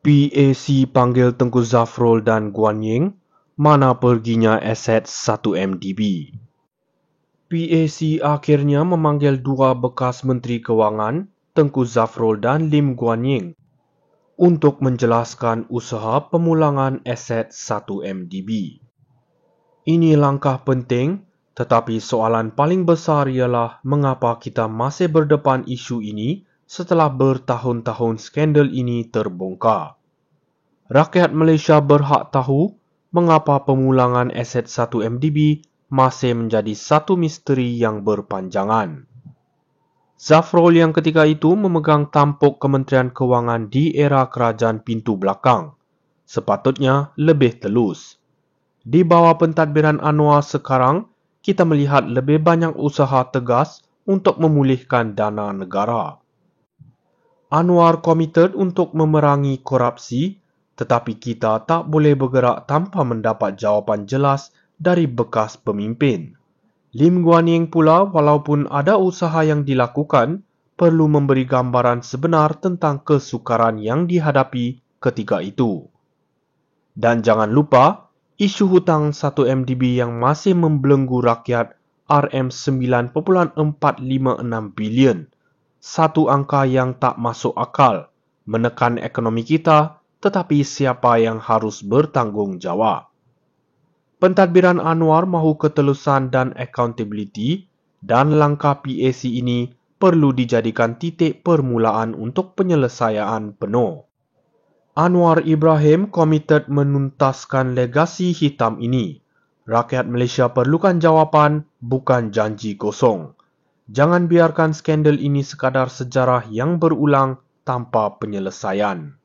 PAC panggil Tengku Zafrul dan Guan Ying, mana perginya aset 1 MDB. PAC akhirnya memanggil dua bekas Menteri Kewangan, Tengku Zafrul dan Lim Guan Ying, untuk menjelaskan usaha pemulangan aset 1 MDB. Ini langkah penting, tetapi soalan paling besar ialah mengapa kita masih berdepan isu ini setelah bertahun-tahun skandal ini terbongkar. Rakyat Malaysia berhak tahu mengapa pemulangan aset 1 MDB masih menjadi satu misteri yang berpanjangan. Zafrul yang ketika itu memegang tampuk Kementerian Kewangan di era kerajaan pintu belakang, sepatutnya lebih telus. Di bawah pentadbiran Anwar sekarang, kita melihat lebih banyak usaha tegas untuk memulihkan dana negara. Anwar komited untuk memerangi korupsi, tetapi kita tak boleh bergerak tanpa mendapat jawapan jelas dari bekas pemimpin. Lim Guan Ying pula, walaupun ada usaha yang dilakukan, perlu memberi gambaran sebenar tentang kesukaran yang dihadapi ketika itu. Dan jangan lupa, isu hutang 1 MDB yang masih membelenggu rakyat RM9.456 bilion, satu angka yang tak masuk akal, menekan ekonomi kita, tetapi siapa yang harus bertanggungjawab? Pentadbiran Anwar mahu ketelusan dan accountability, dan langkah PAC ini perlu dijadikan titik permulaan untuk penyelesaian penuh. Anwar Ibrahim komited menuntaskan legasi hitam ini. Rakyat Malaysia perlukan jawapan, bukan janji kosong. Jangan biarkan skandal ini sekadar sejarah yang berulang tanpa penyelesaian.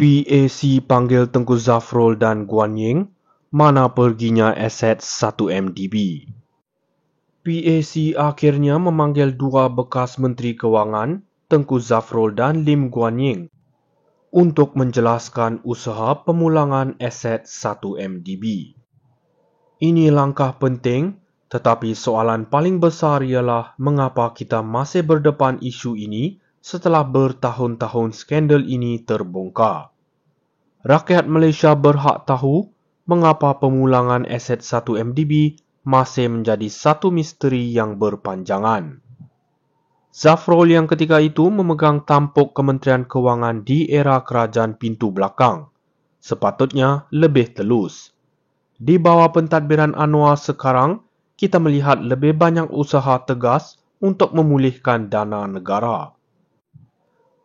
PAC panggil Tengku Zafrul dan Guan Ying, mana perginya aset 1 MDB. PAC akhirnya memanggil dua bekas Menteri Kewangan, Tengku Zafrul dan Lim Guan Ying, untuk menjelaskan usaha pemulangan aset 1 MDB. Ini langkah penting, tetapi soalan paling besar ialah mengapa kita masih berdepan isu ini setelah bertahun-tahun skandal ini terbongkar. Rakyat Malaysia berhak tahu mengapa pemulangan aset 1 MDB masih menjadi satu misteri yang berpanjangan. Zafrul yang ketika itu memegang tampuk Kementerian Kewangan di era kerajaan pintu belakang, sepatutnya lebih telus. Di bawah pentadbiran Anwar sekarang, kita melihat lebih banyak usaha tegas untuk memulihkan dana negara.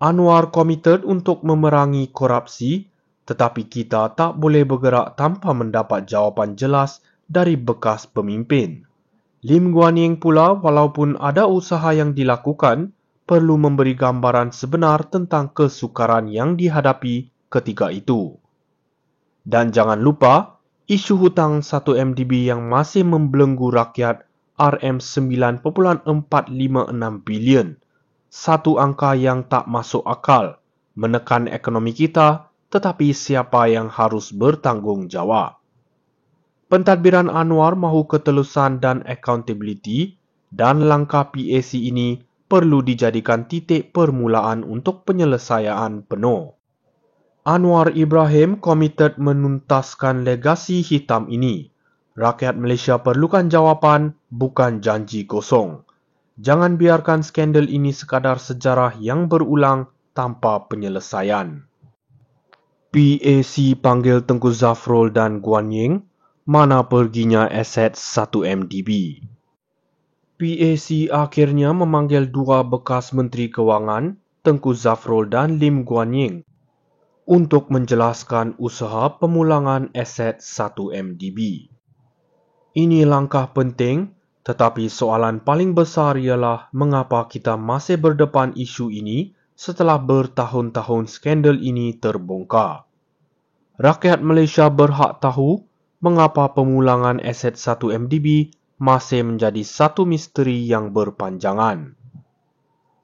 Anwar komited untuk memerangi korupsi, tetapi kita tak boleh bergerak tanpa mendapat jawapan jelas dari bekas pemimpin. Lim Guan Ying pula, walaupun ada usaha yang dilakukan, perlu memberi gambaran sebenar tentang kesukaran yang dihadapi ketika itu. Dan jangan lupa, isu hutang 1 MDB yang masih membelenggu rakyat RM9.456 bilion, satu angka yang tak masuk akal, menekan ekonomi kita, tetapi siapa yang harus bertanggungjawab? Pentadbiran Anwar mahu ketelusan dan accountability, dan langkah PAC ini perlu dijadikan titik permulaan untuk penyelesaian penuh. Anwar Ibrahim komited menuntaskan legasi hitam ini. Rakyat Malaysia perlukan jawapan, bukan janji kosong. Jangan biarkan skandal ini sekadar sejarah yang berulang tanpa penyelesaian. PAC panggil Tengku Zafrul dan Guan Ying, mana perginya aset 1 MDB. PAC akhirnya memanggil dua bekas Menteri Kewangan, Tengku Zafrul dan Lim Guan Ying, untuk menjelaskan usaha pemulangan aset 1 MDB. Ini langkah penting, tetapi soalan paling besar ialah mengapa kita masih berdepan isu ini setelah bertahun-tahun skandal ini terbongkar. Rakyat Malaysia berhak tahu mengapa pemulangan aset 1 MDB masih menjadi satu misteri yang berpanjangan.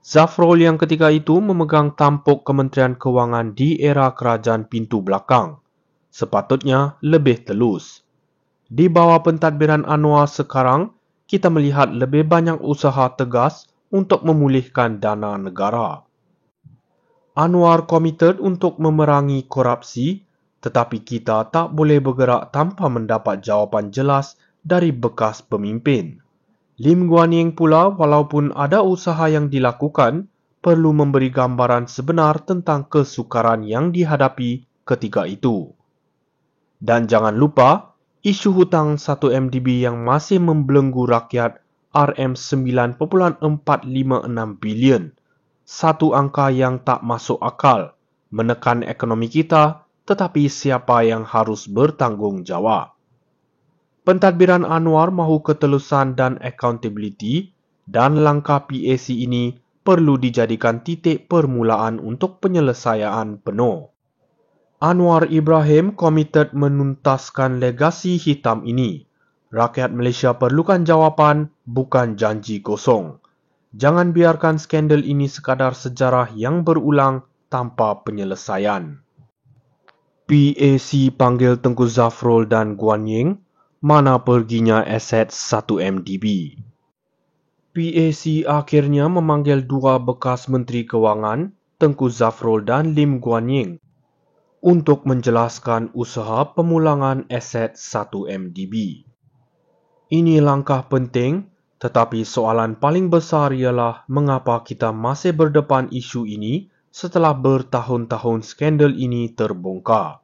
Zafrul yang ketika itu memegang tampuk Kementerian Kewangan di era kerajaan pintu belakang, sepatutnya lebih telus. Di bawah pentadbiran Anwar sekarang, kita melihat lebih banyak usaha tegas untuk memulihkan dana negara. Anwar komited untuk memerangi korupsi, tetapi kita tak boleh bergerak tanpa mendapat jawapan jelas dari bekas pemimpin. Lim Guan Eng pula, walaupun ada usaha yang dilakukan, perlu memberi gambaran sebenar tentang kesukaran yang dihadapi ketika itu. Dan jangan lupa, isu hutang 1 MDB yang masih membelenggu rakyat RM9.456 bilion, satu angka yang tak masuk akal, menekan ekonomi kita, tetapi siapa yang harus bertanggungjawab? Pentadbiran Anwar mahu ketelusan dan accountability, dan langkah PAC ini perlu dijadikan titik permulaan untuk penyelesaian penuh. Anwar Ibrahim komited menuntaskan legasi hitam ini. Rakyat Malaysia perlukan jawapan, bukan janji kosong. Jangan biarkan skandal ini sekadar sejarah yang berulang tanpa penyelesaian. PAC panggil Tengku Zafrul dan Guan Eng, mana perginya aset 1 MDB? PAC akhirnya memanggil dua bekas Menteri Kewangan, Tengku Zafrul dan Lim Guan Eng, untuk menjelaskan usaha pemulangan aset 1 MDB. Ini langkah penting, tetapi soalan paling besar ialah mengapa kita masih berdepan isu ini setelah bertahun-tahun skandal ini terbongkar.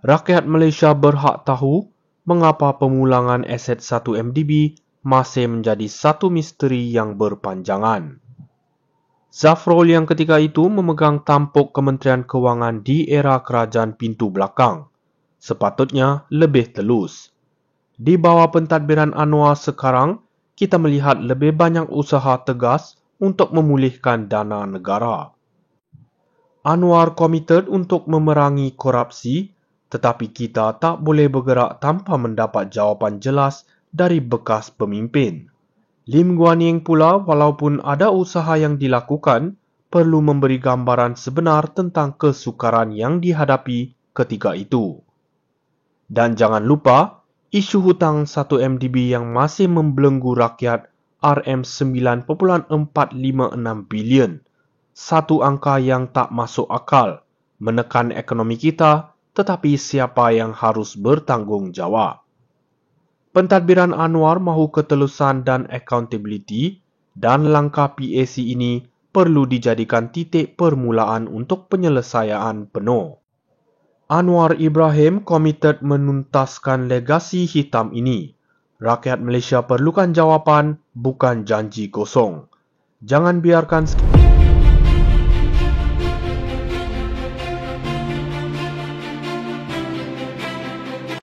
Rakyat Malaysia berhak tahu mengapa pemulangan aset 1 MDB masih menjadi satu misteri yang berpanjangan. Zafrul yang ketika itu memegang tampuk Kementerian Kewangan di era kerajaan pintu belakang, sepatutnya lebih telus. Di bawah pentadbiran Anwar sekarang, kita melihat lebih banyak usaha tegas untuk memulihkan dana negara. Anwar komited untuk memerangi korupsi, tetapi kita tak boleh bergerak tanpa mendapat jawapan jelas dari bekas pemimpin. Lim Guan Eng pula, walaupun ada usaha yang dilakukan, perlu memberi gambaran sebenar tentang kesukaran yang dihadapi ketika itu. Dan jangan lupa, isu hutang 1 MDB yang masih membelenggu rakyat RM9.456 bilion, satu angka yang tak masuk akal, menekan ekonomi kita, tetapi siapa yang harus bertanggungjawab? Pentadbiran Anwar mahu ketelusan dan accountability, dan langkah PAC ini perlu dijadikan titik permulaan untuk penyelesaian penuh. Anwar Ibrahim komited menuntaskan legasi hitam ini. Rakyat Malaysia perlukan jawapan, bukan janji kosong. Jangan biarkan